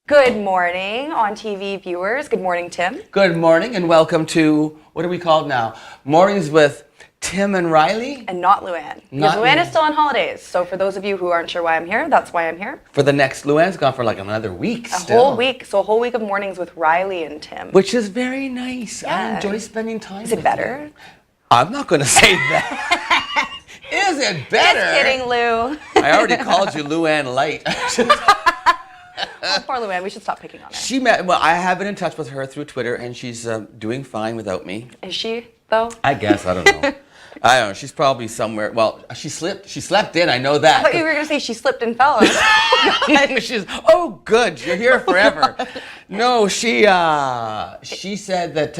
Good morning, on TV viewers. Good morning, Tim. Good morning and welcome to, what are we called now? Mornings with Tim and Riley? And not Luann. Because Luann is still on holidays. So for those of you who aren't sure why I'm here, that's why I'm here. For the next, Luann's gone for like another week still. A whole week. So a whole week of mornings with Riley and Tim. Which is very nice. Yeah. I enjoy spending time with Is it better? you. I'm not going to say that. Is it better? Just kidding, Lou. I already called you Luann Light. Oh, poor Luann. We should stop picking on her. Well, I have been in touch with her through Twitter, and she's doing fine without me. Is she, though? I guess. I don't know. I don't know. She's probably somewhere. Well, she slipped. She slept in. I know that. I thought you were going to say she slipped and fell. Oh, good. You're here forever. No, she said that,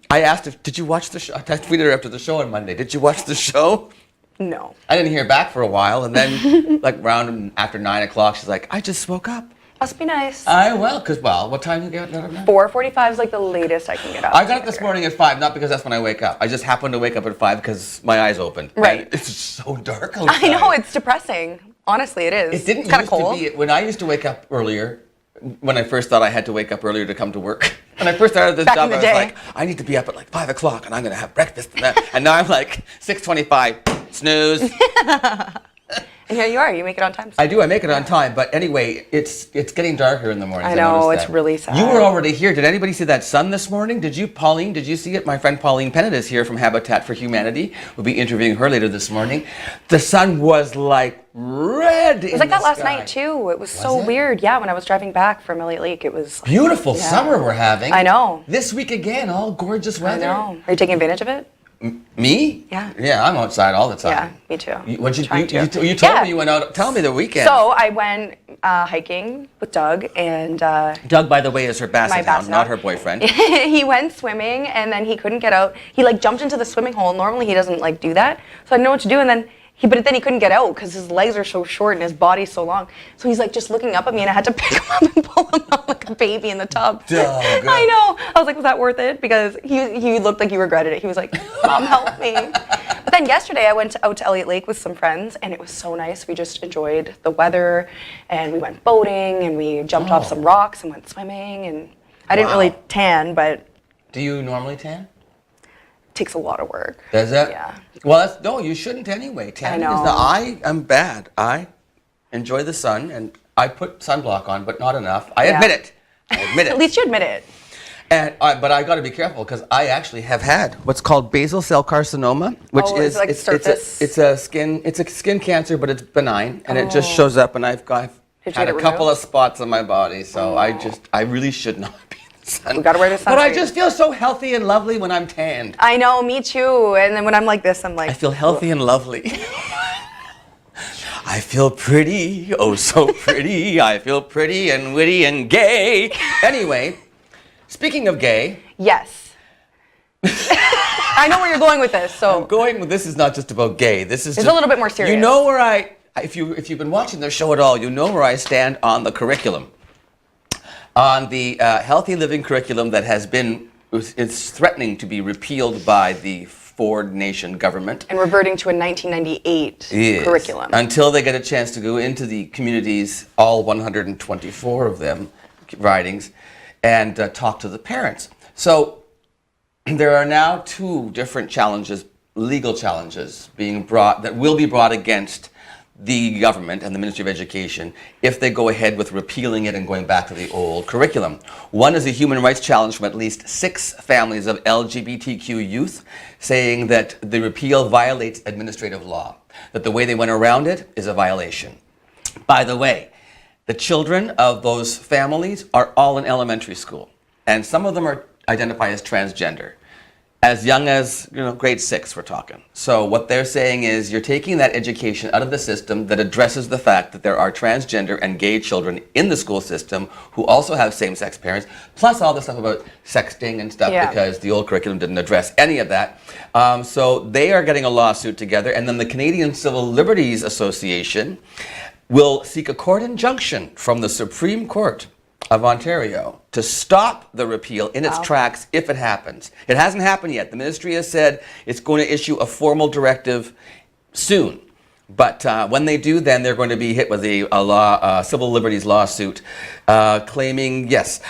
I asked if, did you watch the show? I tweeted her after the show on Monday. Did you watch the show? No. I didn't hear back for a while. And then, like, around after 9 o'clock, she's like, I just woke up. Must be nice. What time did you get up now? 4:45 is like the latest I can get up. I got up this morning at 5, not because that's when I wake up. I just happened to wake up at 5 because my eyes opened. Right. And it's so dark outside. I know, it's depressing. Honestly, it is. It didn't it's kind used of cold. to be, when I used to wake up earlier, when I first thought I had to wake up earlier to come to work. When I first started this Back job, in the I day. was like, I need to be up at like 5 o'clock and I'm going to have breakfast. And now I'm like, 6:25, snooze. And here you are. You make it on time. I do. I make it on time. But anyway, it's getting darker in the mornings. I know. noticed It's that. really sad. You were already here. Did anybody see that sun this morning? Pauline, did you see it? My friend Pauline Pennant is here from Habitat for Humanity. We'll be interviewing her later this morning. The sun was like red. It was like that last night, too. It was so weird. Yeah, when I was driving back from Elliott Lake, it was... Beautiful summer we're having. I know. This week again, all gorgeous weather. I know. Are you taking advantage of it? Me? Yeah. Yeah, I'm outside all the time. Yeah, me too. You told me you went out. Tell me the weekend. So I went hiking with Doug and... Doug, by the way, is her basset hound, not her boyfriend. He went swimming and then he couldn't get out. He like jumped into the swimming hole. Normally he doesn't like do that. So I didn't know what to do and then... But then he couldn't get out because his legs are so short and his body's so long. So he's like just looking up at me and I had to pick him up and pull him out like a baby in the tub. I know. I was like, was that worth it? Because he looked like he regretted it. He was like, Mom, help me. But then yesterday I went out to Elliott Lake with some friends and it was so nice. We just enjoyed the weather and we went boating and we jumped off some rocks and went swimming. And I didn't really tan, but... Do you normally tan? Takes a lot of work. Does it? Yeah. Well, no, you shouldn't anyway. Tanning I know. I am bad. I enjoy the sun and I put sunblock on, but not enough. I admit it. At least you admit it. But I got to be careful because I actually have had what's called basal cell carcinoma, which is like surface. It's a skin cancer, but it's benign and it just shows up. And I've had a couple of spots on my body, so I really should not be. We gotta wear the sunscreen. But I just feel so healthy and lovely when I'm tanned. I know, me too. And then when I'm like this, I'm like... I feel healthy and lovely. I feel pretty, oh so pretty. I feel pretty and witty and gay. Anyway, speaking of gay... Yes. I know where you're going with this, so... This is not just about gay. It's a little bit more serious. You know where if you've been watching the show at all, you know where I stand on the curriculum. On the healthy living curriculum that is threatening to be repealed by the Ford Nation government. And reverting to a 1998 curriculum. Until they get a chance to go into the communities, all 124 of them, ridings, and talk to the parents. So there are now 2 different challenges, legal challenges, that will be brought against the government and the Ministry of Education if they go ahead with repealing it and going back to the old curriculum. One is a human rights challenge from at least 6 families of LGBTQ youth saying that the repeal violates administrative law, that the way they went around it is a violation. By the way, the children of those families are all in elementary school, and some of them identify as transgender. As young as grade 6, we're talking. So what they're saying is you're taking that education out of the system that addresses the fact that there are transgender and gay children in the school system who also have same-sex parents, plus all the stuff about sexting and stuff because the old curriculum didn't address any of that. So they are getting a lawsuit together, and then the Canadian Civil Liberties Association will seek a court injunction from the Supreme Court of Ontario to stop the repeal in its tracks if it happens. It hasn't happened yet. The ministry has said it's going to issue a formal directive soon. But when they do, then they're going to be hit with a civil liberties lawsuit claiming, yes.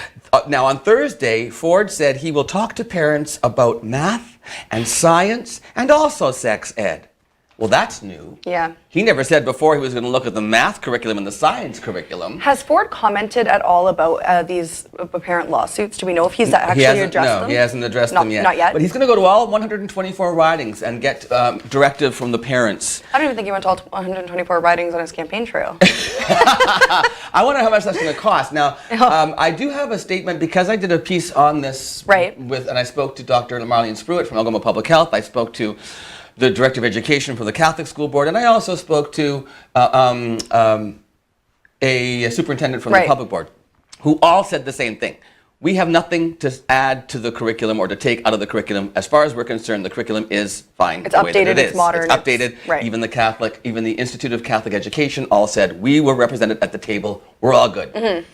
Now, on Thursday, Ford said he will talk to parents about math and science and also sex ed. Well, that's new. Yeah. He never said before he was going to look at the math curriculum and the science curriculum. Has Ford commented at all about these apparent lawsuits? Do we know if he's actually addressed them? No, he hasn't addressed them yet. Not yet? But he's going to go to all 124 ridings and get directive from the parents. I don't even think he went to all 124 ridings on his campaign trail. I wonder how much that's going to cost. Now, I do have a statement because I did a piece on this. Right. And I spoke to Dr. Marlene Spruitt from Algoma Public Health. I spoke to the Director of Education for the Catholic School Board, and I also spoke to a superintendent from the Public Board, who all said the same thing. We have nothing to add to the curriculum or to take out of the curriculum. As far as we're concerned, the curriculum is fine. It's updated, it's modern. It's updated. Right. Even the Institute of Catholic Education all said, we were represented at the table, we're all good. Mm-hmm.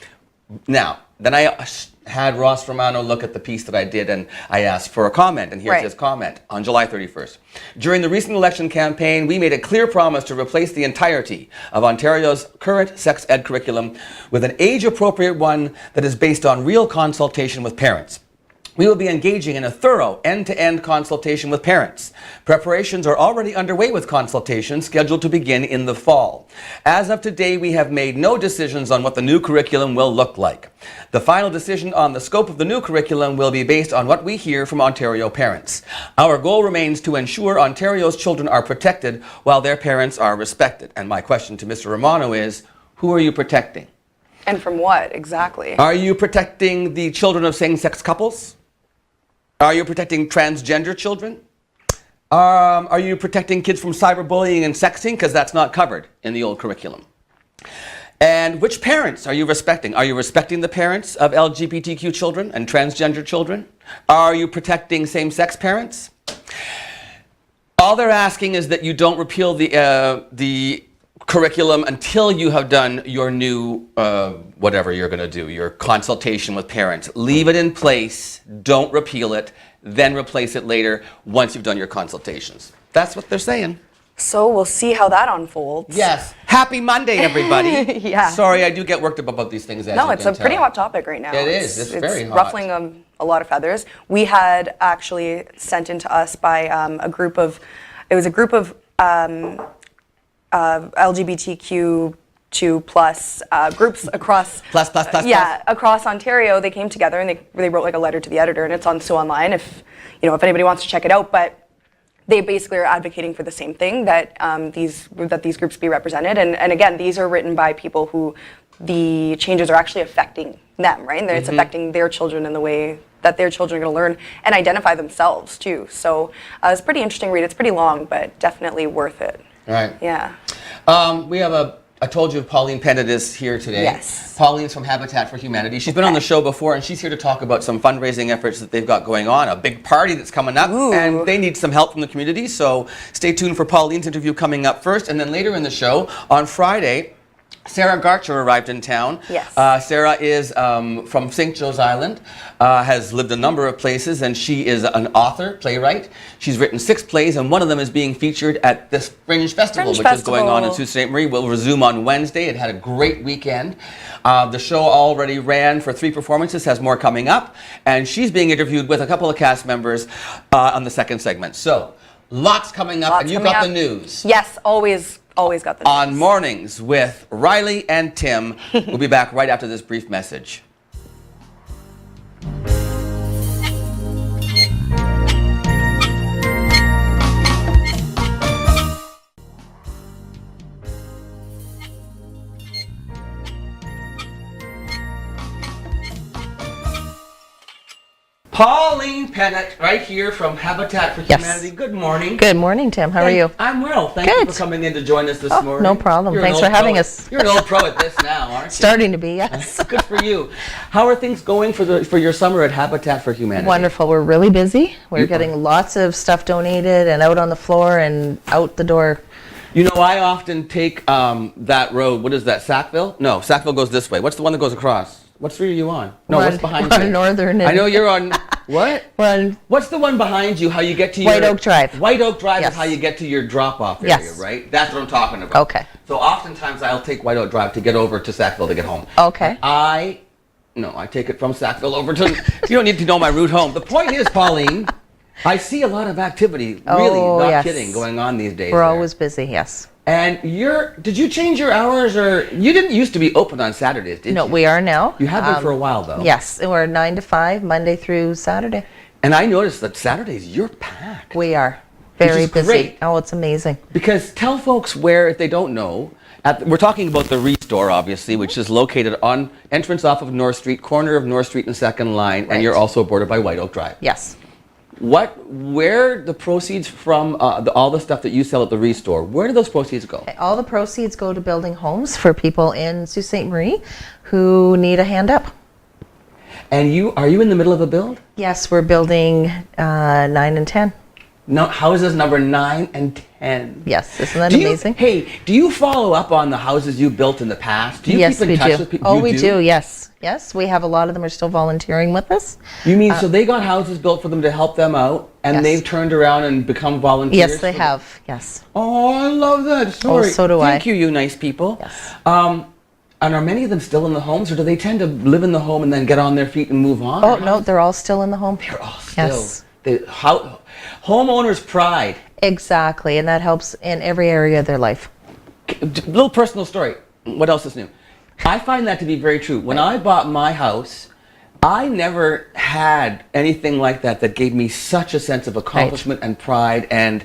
Now, then I had Ross Romano look at the piece that I did, and I asked for a comment, and here's his comment on July 31st. During the recent election campaign, we made a clear promise to replace the entirety of Ontario's current sex ed curriculum with an age-appropriate one that is based on real consultation with parents. We will be engaging in a thorough end-to-end consultation with parents. Preparations are already underway with consultations scheduled to begin in the fall. As of today, we have made no decisions on what the new curriculum will look like. The final decision on the scope of the new curriculum will be based on what we hear from Ontario parents. Our goal remains to ensure Ontario's children are protected while their parents are respected. And my question to Mr. Romano is, who are you protecting? And from what, exactly? Are you protecting the children of same-sex couples? Are you protecting transgender children? Are you protecting kids from cyberbullying and sexting? Because that's not covered in the old curriculum. And which parents are you respecting? Are you respecting the parents of LGBTQ children and transgender children? Are you protecting same-sex parents? All they're asking is that you don't repeal the curriculum until you have done your new, whatever you're going to do, your consultation with parents. Leave it in place, don't repeal it, then replace it later once you've done your consultations. That's what they're saying. So we'll see how that unfolds. Yes. Happy Monday, everybody. Yeah. Sorry, I do get worked up about these things. As no, you it's can a pretty tell. hot topic right now. It is. It's very hot. Ruffling a lot of feathers. We had actually sent into us by a group of LGBTQ2 plus groups across across Ontario. They came together and they wrote like a letter to the editor, and it's on So Online if anybody wants to check it out. But they basically are advocating for the same thing, that these groups be represented. And again, these are written by people who the changes are actually affecting them, right? And it's affecting their children in the way that their children are going to learn and identify themselves too. So it's a pretty interesting read. It's pretty long, but definitely worth it. Right. Yeah. We have I told you Pauline Pennant is here today. Yes. Pauline's from Habitat for Humanity. She's been on the show before, and she's here to talk about some fundraising efforts that they've got going on, a big party that's coming up, and they need some help from the community. So stay tuned for Pauline's interview coming up first, and then later in the show, on Friday, Sarah Garcher arrived in town. Yes. Sarah is from St. Joe's Island, has lived a number of places, and she is an author, playwright. She's written 6 plays, and one of them is being featured at this Fringe Festival, which is going on in Sault Ste. Marie. Will resume on Wednesday. It had a great weekend. The show already ran for 3 performances, has more coming up, and she's being interviewed with a couple of cast members on the second segment. So, lots coming up, and you got the news. Yes, always got the news. On Mornings with Riley and Tim. We'll be back right after this brief message. Pauline Pennant, right here from Habitat for Humanity. Good morning. Good morning, Tim. How are you? I'm well. Thank you for coming in to join us this morning. No problem. Thanks for having us. You're an old pro at this now, aren't you? Starting to be, yes. Good for you. How are things going for your summer at Habitat for Humanity? Wonderful. We're really busy. We're getting lots of stuff donated and out on the floor and out the door. You know, I often take that road. What is that, Sackville? No, Sackville goes this way. What's the one that goes across? What street are you on? No, what's behind you? On Northern. I know you're on What? We're on What's the one behind you? How you get to White your Oak Drive. White Oak Drive Yes. is how you get to your drop-off area, Yes. right? That's what I'm talking about. Okay. So oftentimes I'll take White Oak Drive to get over to Sackville to get home. Okay. I take it from Sackville over to. You don't need to know my route home. The point is, Pauline, I see a lot of activity. Really, Oh, not yes. kidding, going on these days. We're there. always busy, yes. And did you change your hours, or you didn't used to be open on Saturdays, did No, you? we are now. You have been for a while, though. Yes, and we're 9 to 5, Monday through Saturday. And I noticed that Saturdays you're packed. We are very is busy. great. Oh, it's amazing. Because tell folks where, if they don't know, we're talking about the Restore, obviously, which is located on entrance off of North Street, corner of North Street and Second Line, Right. and you're also bordered by White Oak Drive. Yes. Where the proceeds from all the stuff that you sell at the Restore, where do those proceeds go? All the proceeds go to building homes for people in Sault Ste. Marie who need a hand up. And are you in the middle of a build? Yes, we're building 9 and 10. No, houses number 9 and 10. Yes, isn't that Do you- amazing? Hey, do you follow up on the houses you built in the past? Do you Yes, keep in we touch do. with people? Oh, You we do. Yes. Yes, we have a lot of them are still volunteering with us. You mean so they got houses built for them to help them out, and Yes. they've turned around and become volunteers? Yes, they for have. Yes. Oh, I love that story. so do I. Thank you, you nice people. Yes. And are many of them still in the homes, or do they tend to live in the home and then get on their feet and move on? Oh, Or no, they're all still in the home. they're all still. Yes. Homeowners' pride. Exactly, and that helps in every area of their life. Little personal story. What else is new? I find that to be very true. When I bought my house, I never had anything like that gave me such a sense of accomplishment and pride, and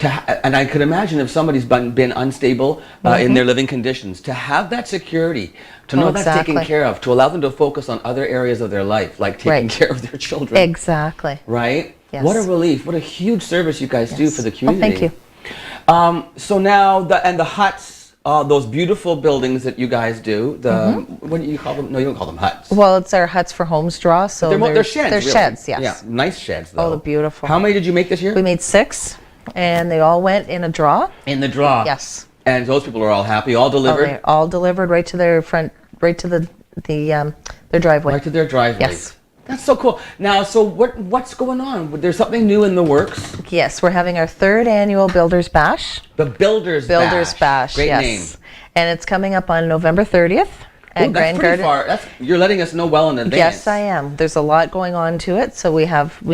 I could imagine if somebody's been unstable in their living conditions, to have that security, to know that's taken exactly. care of, to allow them to focus on other areas of their life, like taking Right. care of their children. Exactly. Right? Yes. What a relief. What a huge service you guys do for the community. Oh, thank you. So now, the huts, those beautiful buildings that you guys do, what do you call them? No, you don't call them huts. Well, it's our Huts for Homes draw, so They're sheds. They're really. sheds, yes. Yeah, nice sheds, though. Oh, they're beautiful. How many did you make this year? We made 6, and they all went in a draw. In the draw. Yes. And those people are all happy, all Oh, delivered? they're all delivered right to their front, right to their driveway. Right to their driveways. Yes. That's so cool. Now, so what's going on? There's something new in the works? Yes, we're having our 3rd annual Builders Bash. The Builders Bash, Great yes. name. And it's coming up on November 30th at Ooh, that's Grand pretty Garden. far. You're letting us know well in advance. Yes, I am. There's a lot going on to it, so we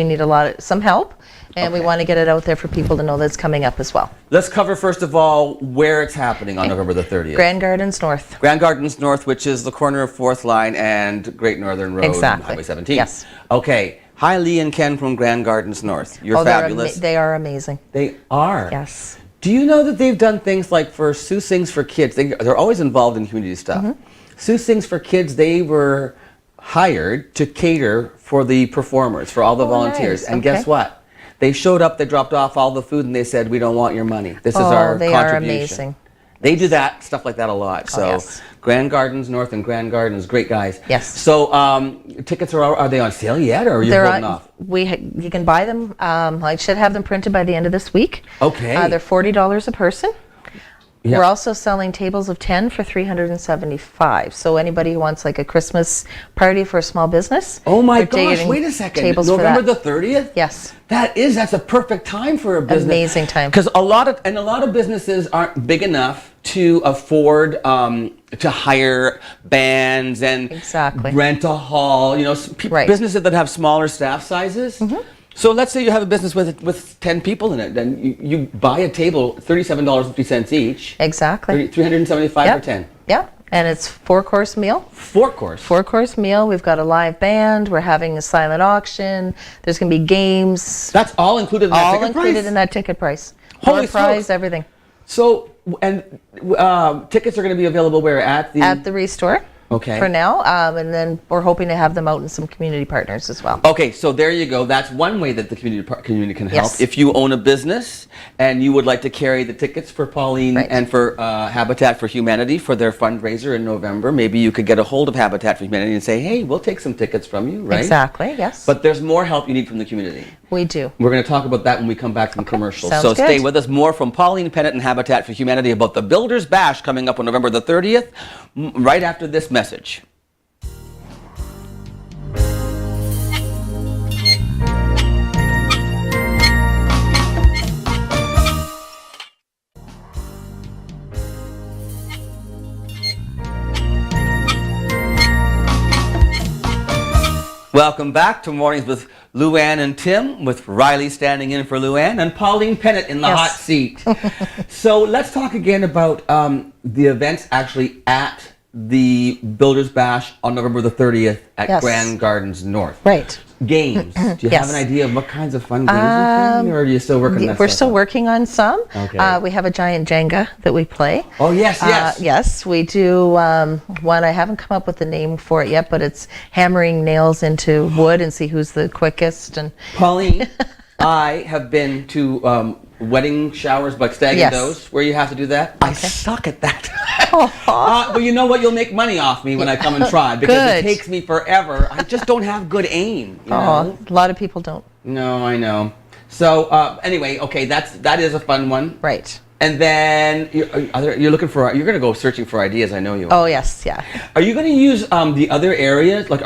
need some help, and we Okay. want to get it out there for people to know that it's coming up as well. Let's cover, first of all, where it's happening on November the 30th. Grand Gardens North. Grand Gardens North, which is the corner of 4th Line and Great Northern Road, Exactly. Highway 17. Yes. Okay. Hi, Lee and Ken from Grand Gardens North. You're fabulous. They are amazing. They are. Yes. Do you know that they've done things like for Sault Sings for Kids? They're always involved in community stuff. Mm-hmm. Sault Sings for Kids, they were hired to cater for the performers, for all the volunteers. nice. And Okay. guess what? They showed up, they dropped off all the food, and they said, "We don't want your money. This is our they are contribution." amazing. They do that, stuff like that a lot. So yes. Grand Gardens North and Grand Gardens, great guys. Yes. So tickets are they on sale yet, or are you holding off? You can buy them. I should have them printed by the end of this week. Okay. They're $40 a person. Yeah. We're also selling tables of 10 for $375. So anybody who wants like a Christmas party for a small business. Oh my we're gosh, getting wait a second. Tables for November that. the 30th? Yes. That's a perfect time for a business. Amazing time. Because a lot of businesses aren't big enough to afford to hire bands and Exactly. rent a hall. You know, Right. businesses that have smaller staff sizes. So let's say you have a business with 10 people in it, then you buy a table, $37.50 each. Exactly. $375 Yep. for 10. Yeah. And it's 4-course meal. 4-course. 4-course meal. We've got a live band. We're having a silent auction. There's going to be games. That's all included in that All ticket included price? in that ticket price. Holy Door prize, smokes. everything. So, and tickets are going to be available where at the... At the Restore. Okay. For now, and then we're hoping to have them out in some community partners as well. Okay, so there you go. That's one way that the community can help. Yes. If you own a business and you would like to carry the tickets for Pauline Right. and for Habitat for Humanity for their fundraiser in November, maybe you could get a hold of Habitat for Humanity and say, hey, we'll take some tickets from you, right? Exactly, yes. But there's more help you need from the community. we do. We're going to talk about that when we come back from commercials. Sounds So stay good. with us. More from Pauline Pennant and Habitat for Humanity about the Builders Bash coming up on November the 30th, right after this message. Welcome back to Mornings with Luann and Tim, with Riley standing in for Luann and Pauline Pennant in the Yes. hot seat. So let's talk again about the events actually at the Builders Bash on November the 30th at Yes. Grand Gardens North. Right. Games. Do you have Yes. an idea of what kinds of fun games you're playing, or are you still working on that We're stuff still out? working on some. Okay. We have a giant Jenga that we play. Oh, yes, yes. Yes, we do one. I haven't come up with the name for it yet, but it's hammering nails into wood and see who's the quickest. And Pauline, I have been to wedding showers, like stag Yes. and does, where you have to do that. I suck at that. Aw. But you know what? You'll make money off me when I come and try, because it Good. takes me forever. I just don't have good aim. You know? A lot of people don't. No, I know. So anyway, okay, that is a fun one. Right. And then you're looking for, you're going to go searching for ideas. I know you are. Oh yes, yeah. Are you going to use the other areas? Like,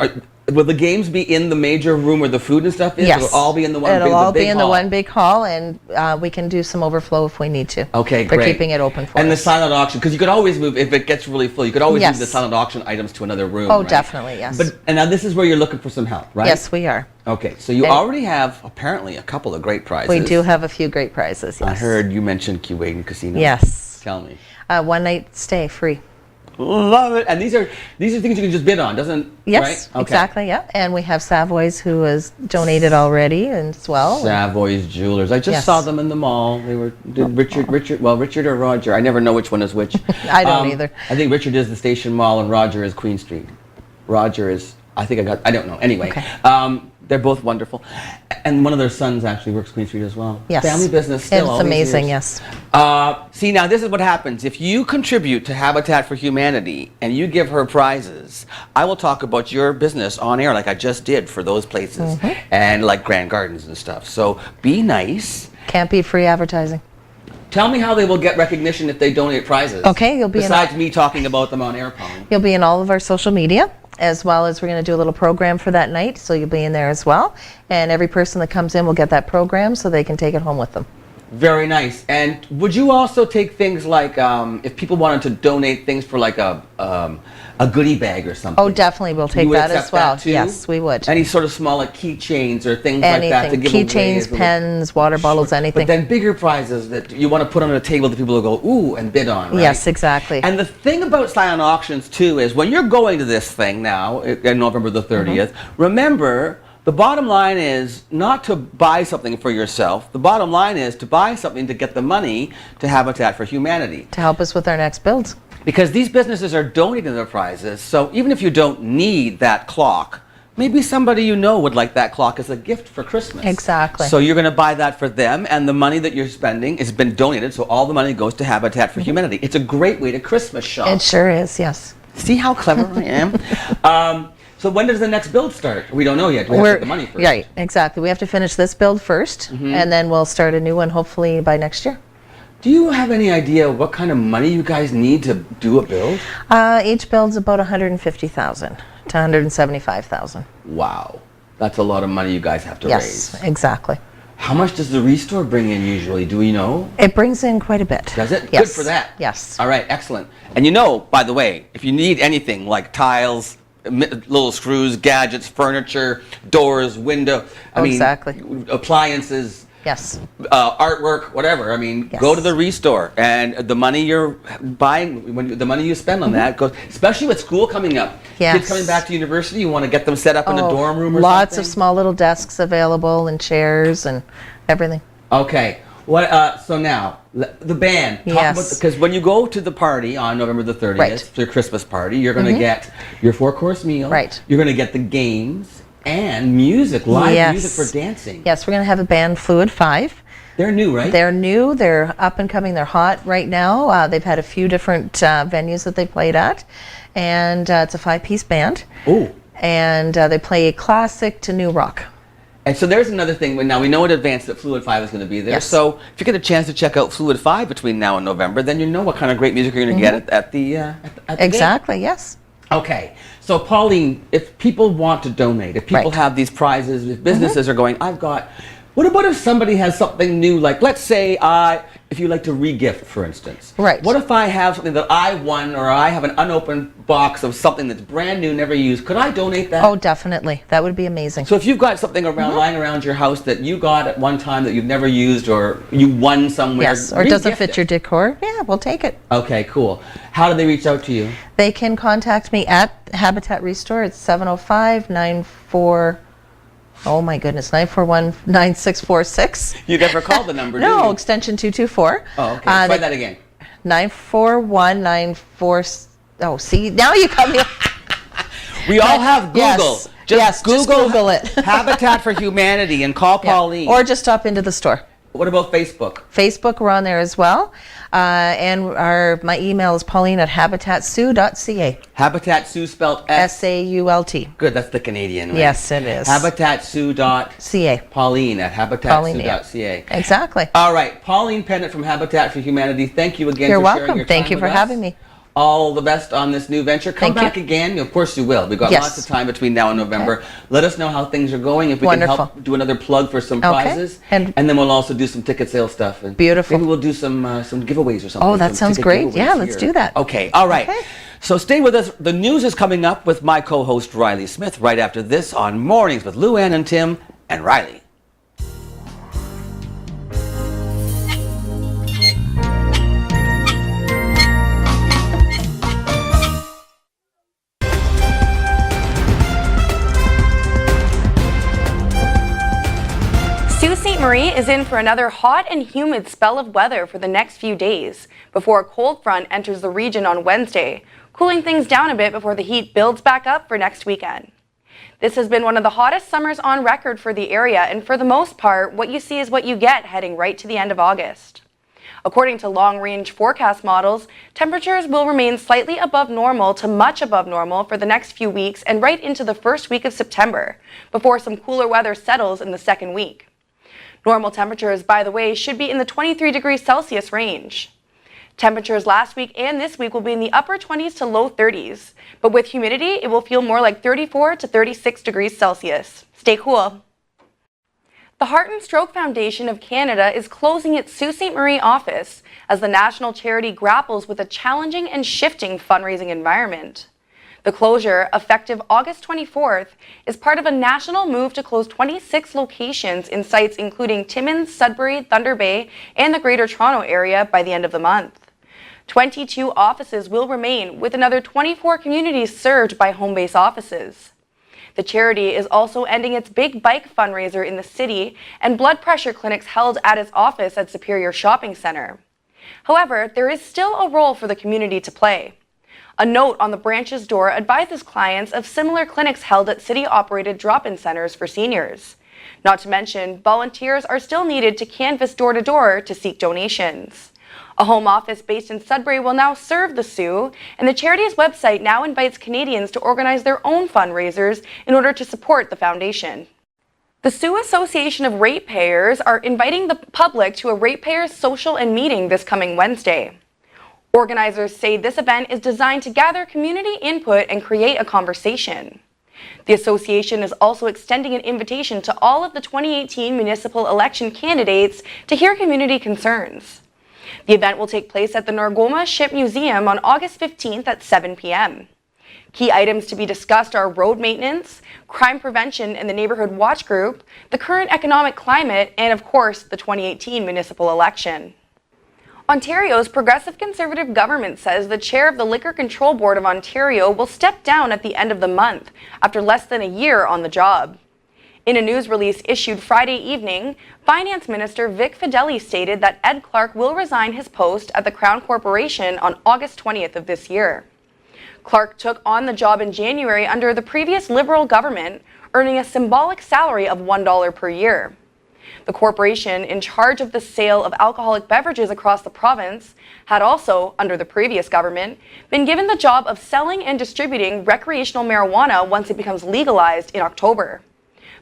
will the games be in the major room where the food and stuff is? Yes. It'll all be in the one It'll big, all the big be in hall? the one big hall, and we can do some overflow if we need to. Okay, For great. keeping it open for and us. the silent auction, because you could always move, if it gets really full, you could always Yes. move the silent auction items to another room. Oh, right? definitely, yes. And now this is where you're looking for some help, right? Yes, we are. Okay, so you And- already have apparently a couple of great prizes. We do have a few great prizes. Yes. I heard you mentioned Kuwait Casino. Yes. Tell me. One night stay free. Love it. And these are things you can just bid on, doesn't? Yes, right? Okay. exactly. Yeah, and we have Savoy's who has donated already as well. Savoy's Jewelers. I just Yes. saw them in the mall. They were Richard or Roger. I never know which one is which. I don't either. I think Richard is the Station Mall and Roger is Queen Street. Roger is, I don't know. Anyway, Okay. they're both wonderful. And one of their sons actually works Queen Street as well. Yes. Family business still. It's all these amazing. years. Yes. See, now this is what happens. If you contribute to Habitat for Humanity and you give her prizes, I will talk about your business on air like I just did for those places and like Grand Gardens and stuff. So be nice. Can't beat free advertising. Tell me how they will get recognition if they donate prizes. Okay, you'll be in Besides me talking about them on air, Pauline. You'll be in all of our social media, as well as we're going to do a little program for that night, so you'll be in there as well. And every person that comes in will get that program so they can take it home with them. Very nice. And would you also take things like if people wanted to donate things for like a goodie bag or something? Oh, definitely, we'll take You would that as accept well. that too? Yes, we would. Any sort of small like keychains or things like that to Anything, give away keychains, as a- pens, water bottles, Sure. anything. But then bigger prizes that you want to put on a table that people will go, ooh, and bid on, right? Yes, exactly. And the thing about silent auctions too is when you're going to this thing now, on November the 30th, remember, the bottom line is not to buy something for yourself. The bottom line is to buy something to get the money to Habitat for Humanity. To help us with our next builds. Because these businesses are donating their prizes, so even if you don't need that clock, maybe somebody you know would like that clock as a gift for Christmas. Exactly. So you're going to buy that for them, and the money that you're spending has been donated, so all the money goes to Habitat for Humanity. It's a great way to Christmas shop. It sure is, yes. See how clever I am? So when does the next build start? We don't know yet. We have to get the money first. Right, exactly. We have to finish this build first, and then we'll start a new one hopefully by next year. Do you have any idea what kind of money you guys need to do a build? Each build's about 150,000 to 175,000. Wow. That's a lot of money you guys have to Yes, raise. exactly. How much does the restore bring in usually? Do we know? It brings in quite a bit. Does it? Yes. Good for that. Yes. All right, excellent. And you know, by the way, if you need anything like tiles, little screws, gadgets, furniture, doors, window, Exactly. appliances, Yes. artwork, whatever. I mean, Yes. go to the restore, and the money you're buying, the money you spend on that goes, especially with school coming up. Yes. Kids coming back to university, you want to get them set up in a dorm room or lots something? of small little desks available and chairs and everything. Okay. What? So now the band. Yes. Because when you go to the party on November the 30th, Right. your Christmas party, you're going to get your 4-course meal. Right. You're going to get the games and music, live Yes. music for dancing. Yes, we're going to have a band, Fluid 5. They're new, right? They're new, they're up and coming, they're hot right now. They've had a few different venues that they played at, and it's a 5-piece band. Oh. And they play classic to new rock. And so there's another thing. Now we know in advance that Fluid 5 is going to be there. Yes. So if you get a chance to check out Fluid 5 between now and November, then you know what kind of great music you're going to get at the game. Exactly, yes. Okay, so Pauline, if people want to donate, if people Right. have these prizes, if businesses are going, I've got What about if somebody has something new, like let's say if you like to re-gift, for instance. Right. What if I have something that I won, or I have an unopened box of something that's brand new, never used? Could I donate that? Oh, definitely. That would be amazing. So if you've got something lying around your house that you got at one time that you've never used, or you won somewhere, Yes, or it doesn't re-gift fit your decor, yeah, we'll take it. Okay, cool. How do they reach out to you? They can contact me at Habitat Restore. It's 705-94, oh my goodness, 941-9646. You never called the number, do you? No, extension 224. Oh, okay. Try that again. 941-94, oh, see, now you got me. We all have Google. Yes, just Google it. Habitat for Humanity and call Pauline. Or just stop into the store. What about Facebook? Facebook, we're on there as well. And my email is pauline@habitatsue.ca. Habitat Sioux spelled SAULT. Good, that's the Canadian way. Yes, it is. Habitatsue.ca. Pauline at habitatsue.ca. Exactly. All right, Pauline Pennant from Habitat for Humanity, thank you again You're for sharing welcome. your time Thank you with for us. having me. All the best on this new venture. Come Thank you. back again. Of course you will. We've got Yes. lots of time between now and November. Let us know how things are going. If we can Wonderful. help do another plug for some Okay. prizes. And then we'll also do some ticket sale stuff. And Beautiful. maybe we'll do some giveaways or something. Oh, that some sounds ticket great. giveaways Yeah, let's here. do that. Okay, all right. Okay. So stay with us. The news is coming up with my co-host Riley Smith right after this on Mornings with Luann and Tim and Riley. Sault Ste. Marie is in for another hot and humid spell of weather for the next few days before a cold front enters the region on Wednesday, cooling things down a bit before the heat builds back up for next weekend. This has been one of the hottest summers on record for the area, and for the most part, what you see is what you get heading right to the end of August. According to long-range forecast models, temperatures will remain slightly above normal to much above normal for the next few weeks and right into the first week of September, before some cooler weather settles in the second week. Normal temperatures, by the way, should be in the 23 degrees Celsius range. Temperatures last week and this week will be in the upper 20s to low 30s, but with humidity, it will feel more like 34 to 36 degrees Celsius. Stay cool. The Heart and Stroke Foundation of Canada is closing its Sault Ste. Marie office as the national charity grapples with a challenging and shifting fundraising environment. The closure, effective August 24th, is part of a national move to close 26 locations in sites including Timmins, Sudbury, Thunder Bay, and the Greater Toronto Area by the end of the month. 22 offices will remain, with another 24 communities served by home-based offices. The charity is also ending its big bike fundraiser in the city and blood pressure clinics held at its office at Superior Shopping Centre. However, there is still a role for the community to play. A note on the branch's door advises clients of similar clinics held at city-operated drop-in centers for seniors. Not to mention, volunteers are still needed to canvass door-to-door to seek donations. A home office based in Sudbury will now serve the Sioux, and the charity's website now invites Canadians to organize their own fundraisers in order to support the foundation. The Sioux Association of Ratepayers are inviting the public to a Ratepayers Social and Meeting this coming Wednesday. Organizers say this event is designed to gather community input and create a conversation. The association is also extending an invitation to all of the 2018 municipal election candidates to hear community concerns. The event will take place at the Norgoma Ship Museum on August 15th at 7 p.m. Key items to be discussed are road maintenance, crime prevention and the Neighborhood Watch Group, the current economic climate, and of course, the 2018 municipal election. Ontario's Progressive Conservative government says the chair of the Liquor Control Board of Ontario will step down at the end of the month after less than a year on the job. In a news release issued Friday evening, Finance Minister Vic Fedeli stated that Ed Clark will resign his post at the Crown Corporation on August 20th of this year. Clark took on the job in January under the previous Liberal government, earning a symbolic salary of $1 per year. The corporation, in charge of the sale of alcoholic beverages across the province, had also, under the previous government, been given the job of selling and distributing recreational marijuana once it becomes legalized in October.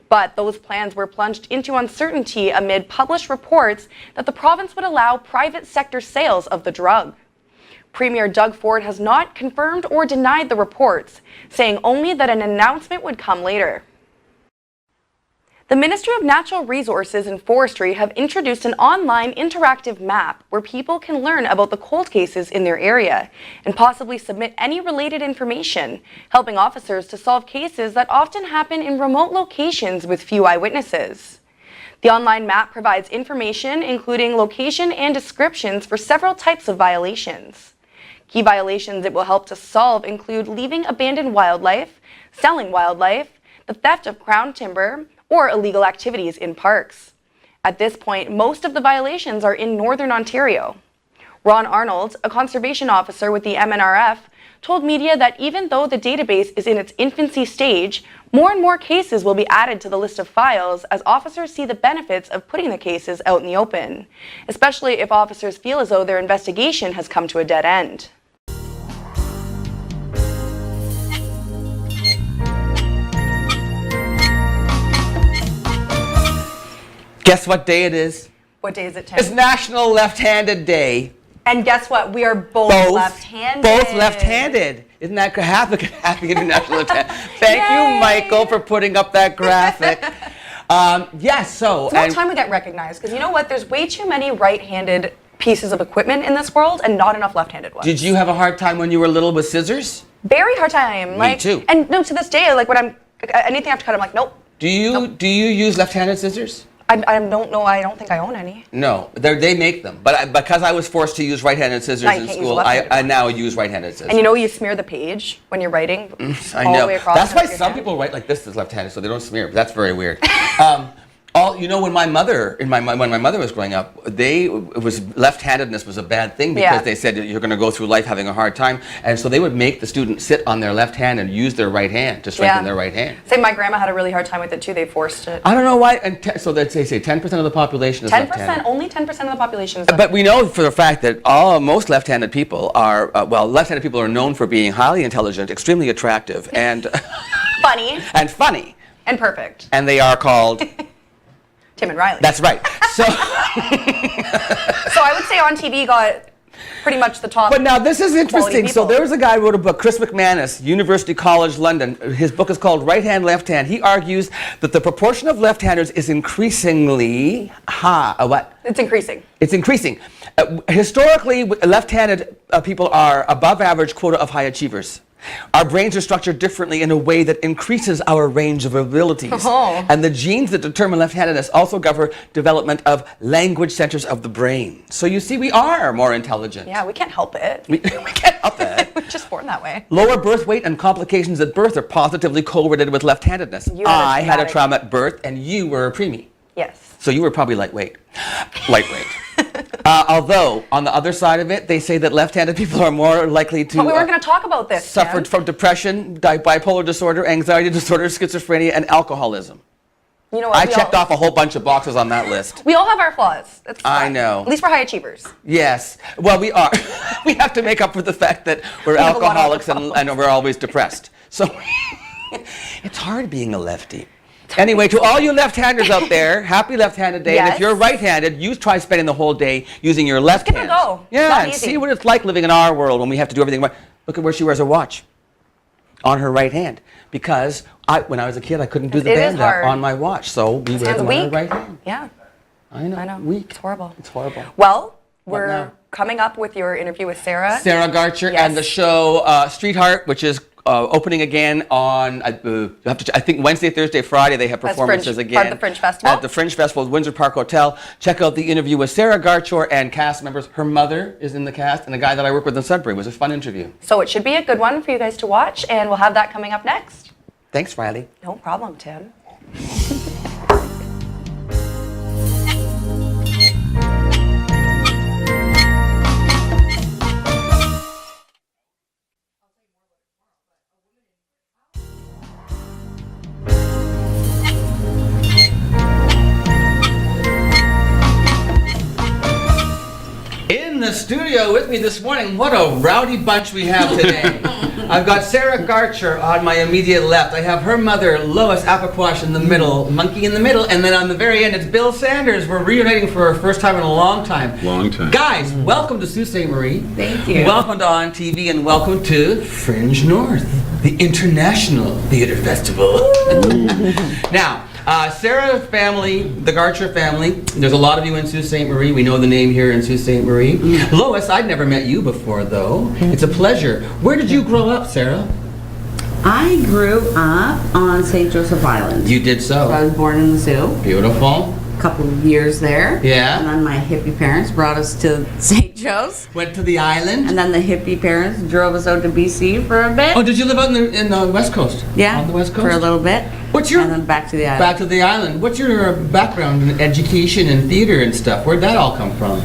But those plans were plunged into uncertainty amid published reports that the province would allow private sector sales of the drug. Premier Doug Ford has not confirmed or denied the reports, saying only that an announcement would come later. The Ministry of Natural Resources and Forestry have introduced an online interactive map where people can learn about the cold cases in their area and possibly submit any related information, helping officers to solve cases that often happen in remote locations with few eyewitnesses. The online map provides information including location and descriptions for several types of violations. Key violations it will help to solve include leaving abandoned wildlife, selling wildlife, the theft of crown timber, or illegal activities in parks. At this point, most of the violations are in Northern Ontario. Ron Arnold, a conservation officer with the MNRF, told media that even though the database is in its infancy stage, more and more cases will be added to the list of files as officers see the benefits of putting the cases out in the open, especially if officers feel as though their investigation has come to a dead end. Guess what day it is? What day is it, Tim? It's National Left-Handed Day. And guess what? We are both left-handed. Both left-handed. Isn't that happy International Left-Handed? Thank you, Michael, for putting up that graphic. Yes, so. It's about time we get recognized, because you know what? There's way too many right-handed pieces of equipment in this world and not enough left-handed ones. Did you have a hard time when you were little with scissors? Very hard time. Me too. And no, to this day, like when anything I have to cut, I'm like, nope. Do you use left-handed scissors? I don't know. I don't think I own any. No, they make them. But because I was forced to use right-handed scissors in school, I now use right-handed scissors. And you know, you smear the page when you're writing I all know. the way across. That's why some people write like this is left-handed, so they don't smear. But that's very weird. When my mother was growing up, left-handedness was a bad thing because they said you're going to go through life having a hard time, and so they would make the student sit on their left hand and use their right hand to strengthen their right hand. Say my grandma had a really hard time with it too. They forced it. I don't know why. And so they say 10% of the population is 10%, left-handed. only 10% of the population is But we know for the fact that most left-handed people are left-handed people are known for being highly intelligent, extremely attractive, and funny and perfect. And they are called. Tim and Riley. That's right. So, so I would say on TV got pretty much the top. But now this is interesting. So there was a guy who wrote a book, Chris McManus, University College London. His book is called Right Hand, Left Hand. He argues that the proportion of left-handers is increasingly what? It's increasing. It's increasing. Historically, left-handed people are above average quota of high achievers. Our brains are structured differently in a way that increases our range of abilities. Oh. And the genes that determine left-handedness also govern development of language centers of the brain. So you see, we are more intelligent. Yeah, we can't help it. We can't help it. We're just born that way. Lower birth weight and complications at birth are positively correlated with left-handedness. I had a trauma at birth, and you were a preemie. Yes. So you were probably lightweight. Although, on the other side of it, they say that left-handed people are more likely to... But we weren't going to talk about this, suffered from depression, bipolar disorder, anxiety disorder, schizophrenia, and alcoholism. You know what? I checked off a whole bunch of boxes on that list. We all have our flaws. That's fine. I know. At least we're high achievers. Yes. Well, we are. We have to make up for the fact that we're alcoholics and we're always depressed. So it's hard being a lefty. Anyway, to all you left-handers out there, happy left-handed day. Yes. And if you're right-handed, you try spending the whole day using your left hand. Give it a go. Yeah, and see what it's like living in our world when we have to do everything right. Look at where she wears her watch. On her right hand. Because when I was a kid, I couldn't do the band on my watch. So we wear them on our right hand. Yeah. I know. Weak. It's horrible. It's horrible. Well, we're coming up with your interview with Sarah. Sarah Garcher and the show Streetheart, which is opening again on, I think Wednesday, Thursday, Friday, they have performances again. Part of the Fringe Festival. At the Fringe Festival at Windsor Park Hotel. Check out the interview with Sarah Garcher and cast members. Her mother is in the cast, and a guy that I work with in Sudbury. It was a fun interview. So it should be a good one for you guys to watch, and we'll have that coming up next. Thanks, Riley. No problem, Tim. In the studio with me this morning, what a rowdy bunch we have today. I've got Sarah Garcher on my immediate left. I have her mother, Lois Apicquash, in the middle, Monkey in the middle, and then on the very end, it's Bill Sanders. We're reuniting for our first time in a long time. Long time. Guys, welcome to Sault Ste. Marie. Thank you. Welcome to On TV, and welcome to Fringe North, the International Theatre Festival. Now, Sarah family, the Garcher family, there's a lot of you in Sault Ste. Marie. We know the name here in Sault Ste. Marie. Lois, I'd never met you before, though. It's a pleasure. Where did you grow up, Sarah? I grew up on St. Joseph Island. You did so. I was born in the zoo. Beautiful. A couple of years there. Yeah. And then my hippie parents brought us to St. Joe's. Went to the island. And then the hippie parents drove us out to BC for a bit. Oh, did you live out in the West Coast? Yeah. On the West Coast? For a little bit. What's your... And then back to the island. Back to the island. What's your background in education and theater and stuff? Where'd that all come from?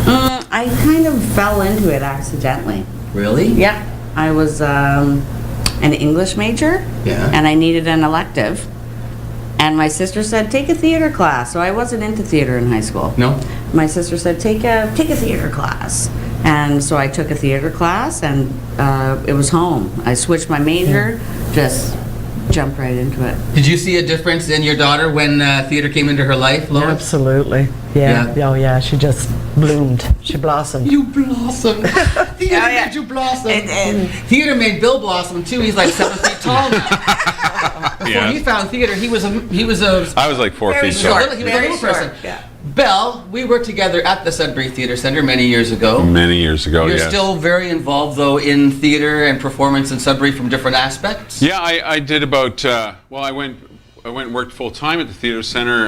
I kind of fell into it accidentally. Really? Yeah. I was an English major. Yeah. And I needed an elective. And my sister said, take a theater class. So I wasn't into theater in high school. No? My sister said, take a theater class. And so I took a theater class, and it was home. I switched my major, just jumped right into it. Did you see a difference in your daughter when theater came into her life, Lois? Absolutely. Yeah. Yeah. Oh, yeah. She just bloomed. She blossomed. You blossomed. Theater yeah. made you blossom. It did. Theater made Bill blossom too. He's like 7 feet tall now. Before Yeah. he found theater, he was a I was like 4 Very feet short. tall. he was a Very little short, person. yeah. Belle, we worked together at the Sudbury Theater Center many years ago. Many years ago, You're yes. still very involved though in theater and performance in Sudbury from different aspects. Yeah, I did about. Well, I went and worked full time at the theater center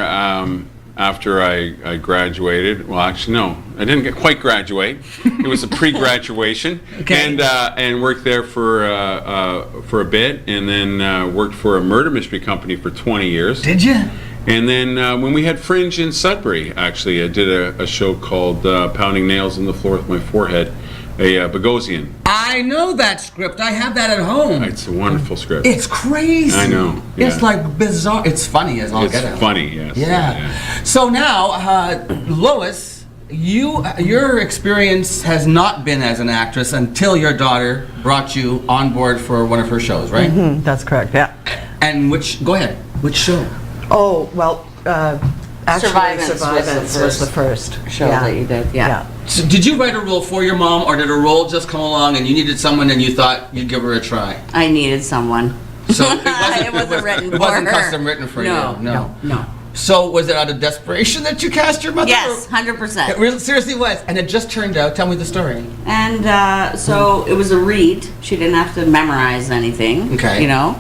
after I graduated. Well, actually, no, I didn't quite graduate. It was a pre-graduation, Okay. and worked there for a bit, and then worked for a murder mystery company for 20 years. Did you? And then when we had Fringe in Sudbury, actually, I did a show called Pounding Nails in the Floor with My Forehead, a Bogosian. I know that script. I have that at home. It's a wonderful script. It's crazy. I know, It's yeah. like bizarre. It's funny as all It's get out. funny, yes. Yeah. So now, Lois, your experience has not been as an actress until your daughter brought you on board for one of her shows, right? That's correct. Yeah. And go ahead. Which show? Oh, well, actually, Survivance was the first show that you did. Yeah. So did you write a role for your mom, or did a role just come along and you needed someone and you thought you'd give her a try? I needed someone. So it wasn't written it wasn't for her. custom written for No, you. no. So was it out of desperation that you cast your mother? Yes, It 100%. really seriously was, and it just turned out. Tell me the story. And so it was a read. She didn't have to memorize anything. Okay. You know,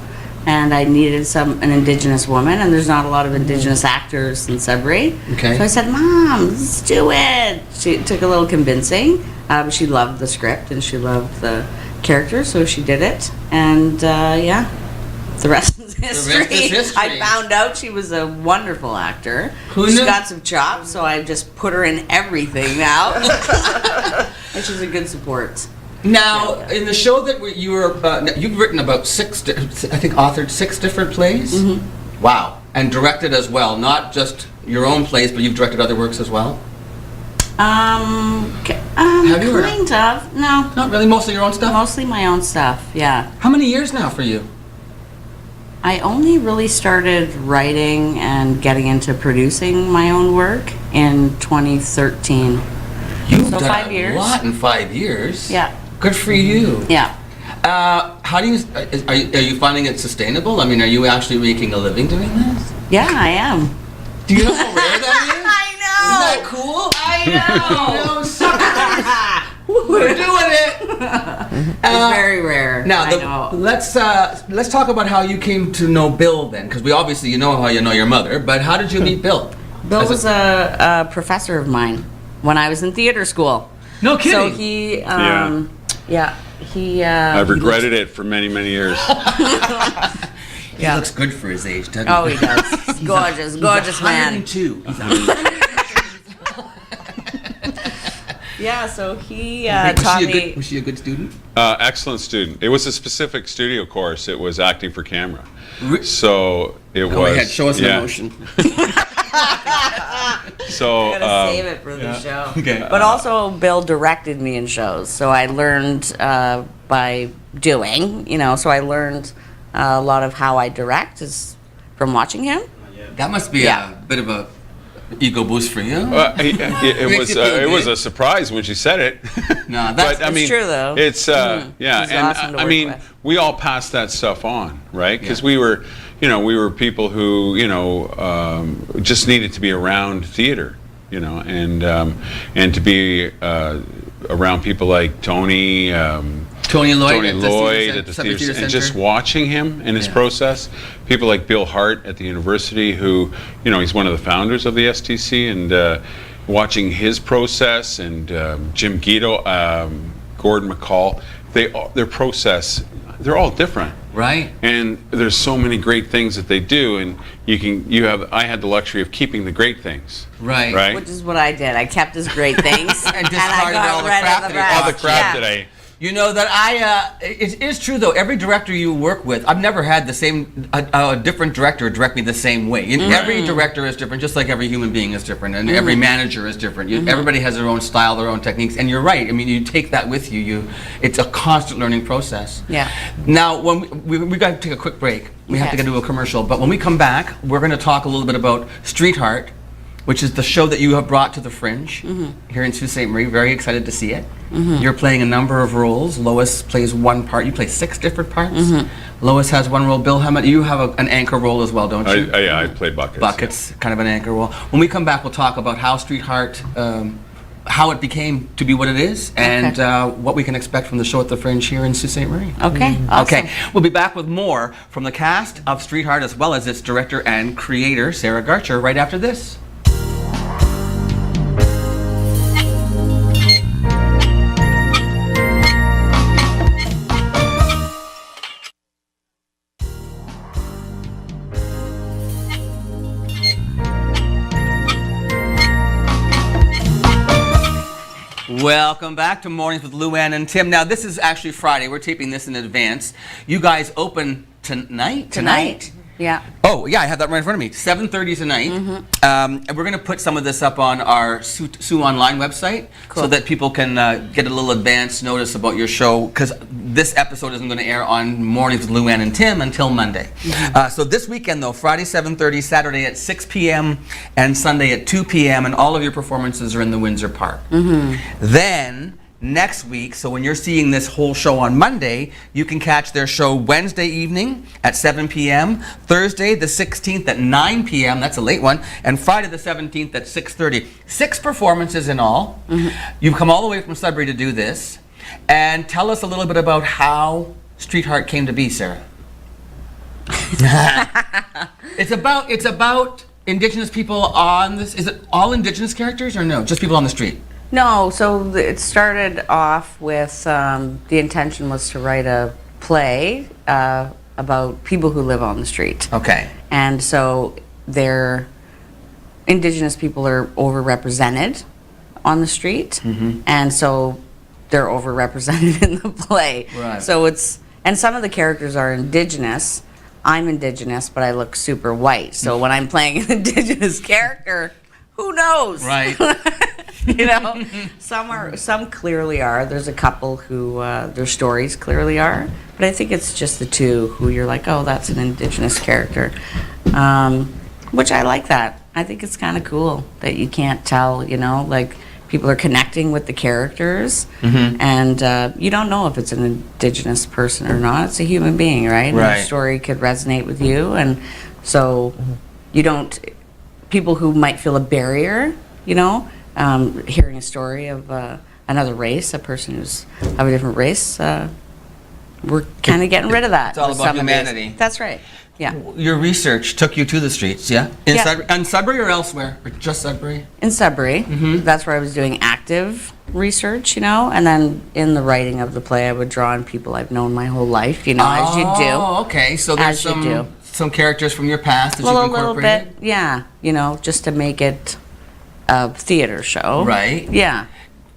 and I needed an Indigenous woman, and there's not a lot of Indigenous actors in Sudbury. Okay. So I said, Mom, let's do it. She took a little convincing. She loved the script and she loved the character, so she did it. And yeah, the rest is history. rest is history. I found out she was a wonderful actor. Who She's knew? got some chops, so I just put her in everything now. And she's a good support. Now, in the show that you were, you've written about I think authored 6 different plays? Mm-hmm. Wow. And directed as well, not just your own plays, but you've directed other works as well? Have you, or kind of. No. Not really, mostly your own stuff? Mostly my own stuff, yeah. How many years now for you? I only really started writing and getting into producing my own work in 2013. You've So done 5 a years. lot in 5 years. Yeah. Good for you. Yeah. How do you, are you finding it sustainable? I mean, are you actually making a living doing this? Yeah, I am. Do you know how rare that is? I know. Isn't that cool? I know. No, suckers. We're doing it. It's very rare. Now, I know. let's talk about how you came to know Bill then, because we obviously you know how you know your mother, but how did you meet Bill? Bill As a- was a professor of mine when I was in theater school. No So kidding. he, Yeah. he. I've regretted it for many, many years. He looks good for his age, doesn't Oh, he? he does. He's gorgeous, gorgeous man. 102. Yeah, so he taught me. Was she a good student? Excellent student. It was a specific studio course. It was acting for camera. Re- So it Go was. ahead, show us yeah. an emotion. So I'm gonna save it for the show. Okay. But also, Bill directed me in shows, so I learned by doing. You know, so I learned a lot of how I direct is from watching him. That must be Yeah. a bit of a ego boost for you. it Makes was you feel it was good. a surprise when she said it. No, that's But I mean, true, though. It's yeah, He's and awesome to I work mean, with. we all passed that stuff on, right? Because we were, we were people who, just needed to be around theater, and to be around people like Tony Lloyd at the theater Center, and just watching him and his process. People like Bill Hart at the university, who, he's one of the founders of the STC, and watching his process, and Jim Guido, Gordon McCall, their process, they're all different. Right. And there's so many great things that they do, and I had the luxury of keeping the great things. Right. Right. Which is what I did. I kept his great things And I discarded got all the rid crap of the that he- All the rest. crap Yeah. that I. You know that it is true though. Every director you work with, I've never had the same a different director direct me the same way. Every director is different, just like every human being is different, and every manager is different. Everybody has their own style, their own techniques, and you're right. I mean, you take that with you. It's a constant learning process. Yeah. Now, when we got to take a quick break. We have to Okay. get to a commercial, but when we come back, we're going to talk a little bit about Streetheart, which is the show that you have brought to the Fringe here in Sault Ste. Marie. Very excited to see it. You're playing a number of roles. Lois plays one part. You play 6 different parts. Lois has one role. Bill Hammett, you have an anchor role as well, don't you? I played Buckets. Buckets, kind of an anchor role. When we come back, we'll talk about how Streetheart, how it became to be what it is, and what we can expect from the show at the Fringe here in Sault Ste. Marie. Okay. Awesome. Okay, we'll be back with more from the cast of Streetheart, as well as its director and creator, Sarah Garcher, right after this. Welcome back to Mornings with Luann and Tim. Now, this is actually Friday. We're taping this in advance. You guys open tonight? Tonight. Yeah. Oh, yeah, I have that right in front of me. 7:30 tonight. And we're going to put some of this up on our Sue Online website so that people can get a little advance notice about your show, because this episode isn't going to air on Mornings with Luann and Tim until Monday. So this weekend, though, Friday 7:30, Saturday at 6 p.m., and Sunday at 2 p.m., and all of your performances are in the Windsor Park. Then, next week, so when you're seeing this whole show on Monday, you can catch their show Wednesday evening at 7 p.m., Thursday the 16th at 9 p.m., that's a late one, and Friday the 17th at 6:30. 6 performances in all. You've come all the way from Sudbury to do this. And tell us a little bit about how Streetheart came to be, Sarah. It's about Indigenous people on this. Is it all Indigenous characters or no? Just people on the street? No, so it started off with the intention was to write a play about people who live on the street. Okay. And so Indigenous people are overrepresented on the street. And so they're overrepresented in the play. Right. So and some of the characters are Indigenous. I'm Indigenous, but I look super white. So when I'm playing an Indigenous character, who knows? Right. Some clearly are. There's a couple who their stories clearly are, but I think it's just the two who you're like, oh, that's an Indigenous character, which I like that. I think it's kind of cool that you can't tell, like people are connecting with the characters, and you don't know if it's an Indigenous person or not. It's a human being, right? And Right. the story could resonate with you, and so you don't. People who might feel a barrier, hearing a story of another race, a person who's of a different race, we're kind of getting rid of that. It's all with about some of these. humanity. That's right. Yeah. Your research took you to the streets, yeah? Yeah. In Sudbury or elsewhere? Or just Sudbury? In Sudbury, that's where I was doing active research, and then in the writing of the play, I would draw on people I've known my whole life, as you do. Oh, okay. So there's As you do. some characters from your past that Well, a you've little incorporated? bit, yeah, just to make it a theater show. Right. Yeah.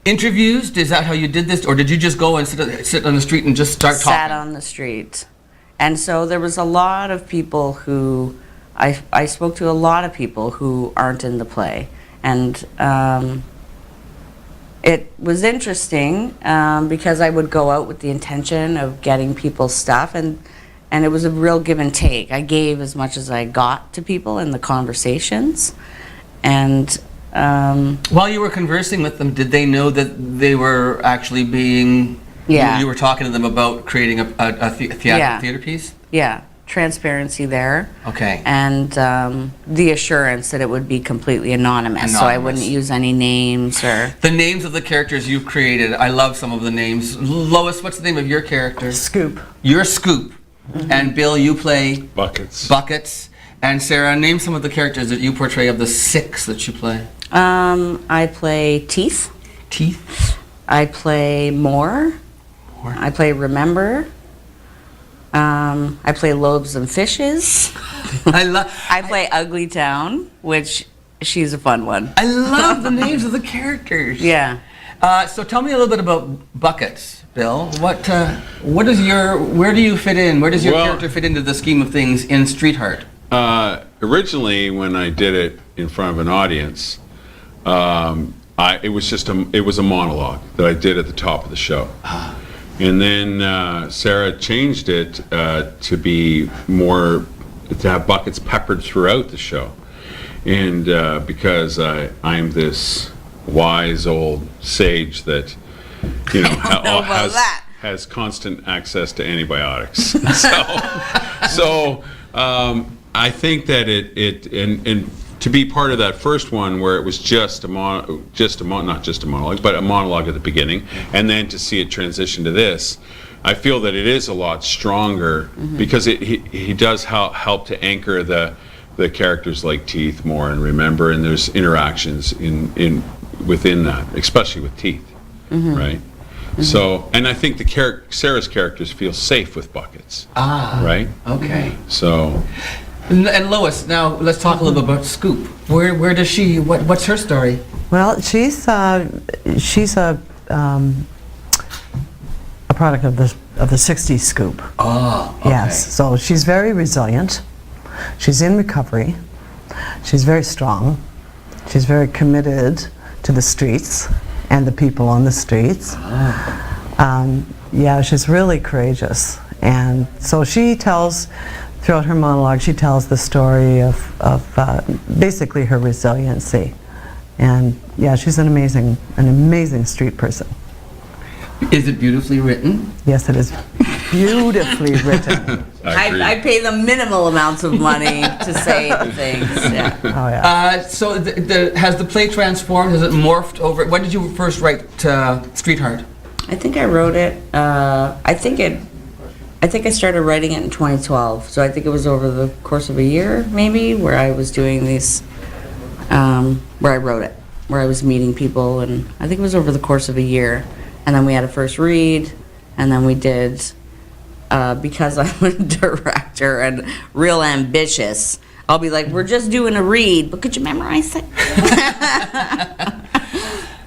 Interviews? Is that how you did this? Or did you just go and sit on the street and just start talking? Sat on the street. And so there was a lot of people who, I spoke to a lot of people who aren't in the play. And it was interesting because I would go out with the intention of getting people's stuff, and it was a real give and take. I gave as much as I got to people in the conversations. And while you were conversing with them, did they know that they were actually being... Yeah. You were talking to them about creating a theater piece? yeah, transparency there. Okay. And the assurance that it would be completely anonymous, so I wouldn't use any names or... The names of the characters you've created, I love some of the names. Lois, what's the name of your character? Scoop. You're Scoop. And Bill, you play Buckets. Buckets. And Sarah, name some of the characters that you portray of the 6 that you play. I play Teeth. Teeth. I play More. I play Remember. I play Loaves and Fishes. I play Ugly Town, which she's a fun one. I love the names of the characters. Yeah. So tell me a little bit about Buckets, Bill. What is where do you fit in? Where does your character fit into the scheme of things in Streetheart? Originally, when I did it in front of an audience, it was a monologue that I did at the top of the show. And then Sarah changed it to be more, to have buckets peppered throughout the show. And because I'm this wise old sage that, you know, has constant access to antibiotics. So I think that and to be part of that first one where it was not just a monologue, but a monologue at the beginning, and then to see it transition to this, I feel that it is a lot stronger because he does help to anchor the characters like Teeth, More, and Remember, and there's interactions within that, especially with Teeth, right? So, and I think Sarah's characters feel safe with Buckets, right? Okay. So. And Lois, now let's talk a little bit about Scoop. Where does she? What's her story? Well, she's a product of the '60s Scoop. Oh, okay. Yes. So she's very resilient. She's in recovery. She's very strong. She's very committed to the streets and the people on the streets. Yeah, she's really courageous, and so she tells. Throughout her monologue, she tells the story of basically her resiliency, and yeah, she's an amazing street person. Is it beautifully written? Yes, it is beautifully written. I pay the minimal amounts of money to say the things. Yeah. Oh yeah. So has the play transformed? Has it morphed over? When did you first write Streetheart? I think I wrote it. I think I started writing it in 2012, so I think it was over the course of a year, maybe, where I was doing these, where I wrote it, where I was meeting people, and I think it was over the course of a year. And then we had a first read, and then we did, because I'm a director and real ambitious, I'll be like, we're just doing a read, but could you memorize it?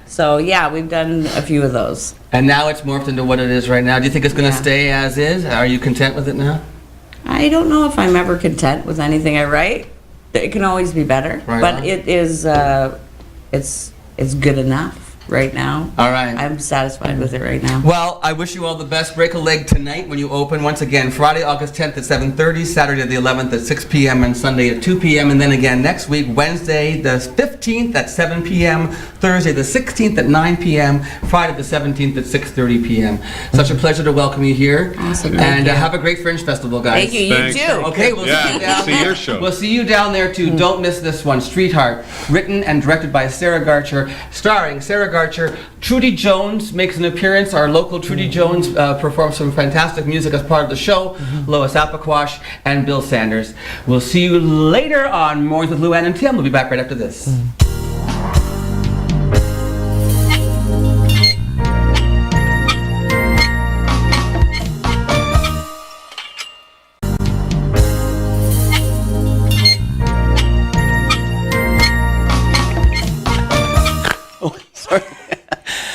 So yeah, we've done a few of those. And now it's morphed into what it is right now. Do you think it's going to stay as is? Are you content with it now? I don't know if I'm ever content with anything I write. It can always be better, but it is, it's good enough right now. All right. I'm satisfied with it right now. Well, I wish you all the best. Break a leg tonight when you open. Once again, Friday, August 10th at 7:30, Saturday the 11th at 6 p.m., and Sunday at 2 p.m., and then again next week, Wednesday the 15th at 7 p.m., Thursday the 16th at 9 p.m., Friday the 17th at 6:30 p.m. Such a pleasure to welcome you here. Awesome. And have a great Fringe Festival, guys. Thank you. Thanks. You too. Okay, we'll see you down see there. your show. We'll see you down there too. Don't miss this one, Streetheart, written and directed by Sarah Garcher, starring Sarah Garcher. Trudy Jones makes an appearance. Our local Trudy Jones performs some fantastic music as part of the show. Lois Apakwash and Bill Sanders. We'll see you later on Mornings with Luann and Tim. We'll be back right after this.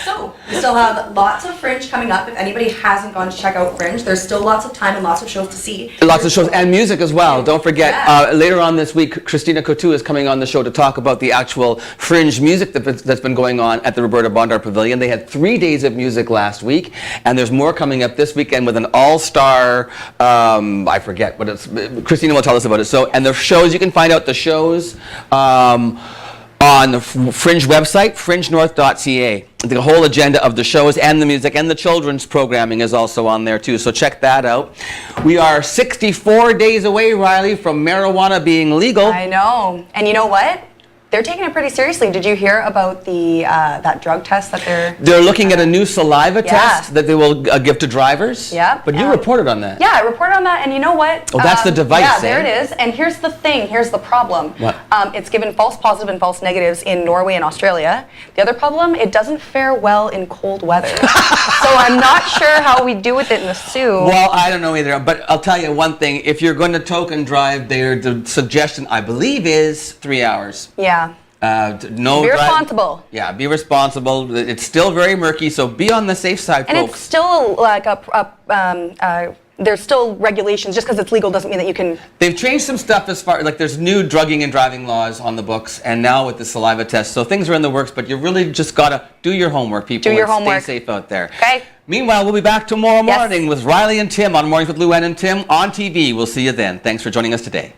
So, we still have lots of Fringe coming up. If anybody hasn't gone to check out Fringe, there's still lots of time and lots of shows to see. Lots of shows and music as well. Don't forget, later on this week, Christina Coutu is coming on the show to talk about the actual Fringe music that's been going on at the Roberta Bondar Pavilion. They had 3 days of music last week, and there's more coming up this weekend with an all-star, I forget what it's, Christina will tell us about it. So, and the shows, you can find out the shows, on the Fringe website, fringenorth.ca. The whole agenda of the shows and the music and the children's programming is also on there too, so check that out. We are 64 days away, Riley, from marijuana being legal. I know. And you know what? They're taking it pretty seriously. Did you hear about the that drug test that They're looking at a new saliva test that they will give to drivers? Yeah. But you reported on that. Yeah, I reported on that, and you know what? Oh, that's the device, Yeah, there eh? it is. And here's the thing. Here's the problem. What? It's given false positive and false negatives in Norway and Australia. The other problem, it doesn't fare well in cold weather. So I'm not sure how we do with it in the Sioux. Well, I don't know either, but I'll tell you one thing. If you're going to token drive, the suggestion, I believe, is 3 hours. Yeah. No Be drive- responsible. Yeah, be responsible. It's still very murky, so be on the safe side, And folks. it's still like there's still regulations. Just because it's legal doesn't mean that you can. They've changed some stuff as far, like there's new drugging and driving laws on the books, and now with the saliva test. So things are in the works, but you really just got to do your homework, people. Do your and homework. Stay safe out there. Okay. Meanwhile, we'll be back tomorrow Yes. morning with Riley and Tim on Mornings with Luann and Tim on TV. We'll see you then. Thanks for joining us today.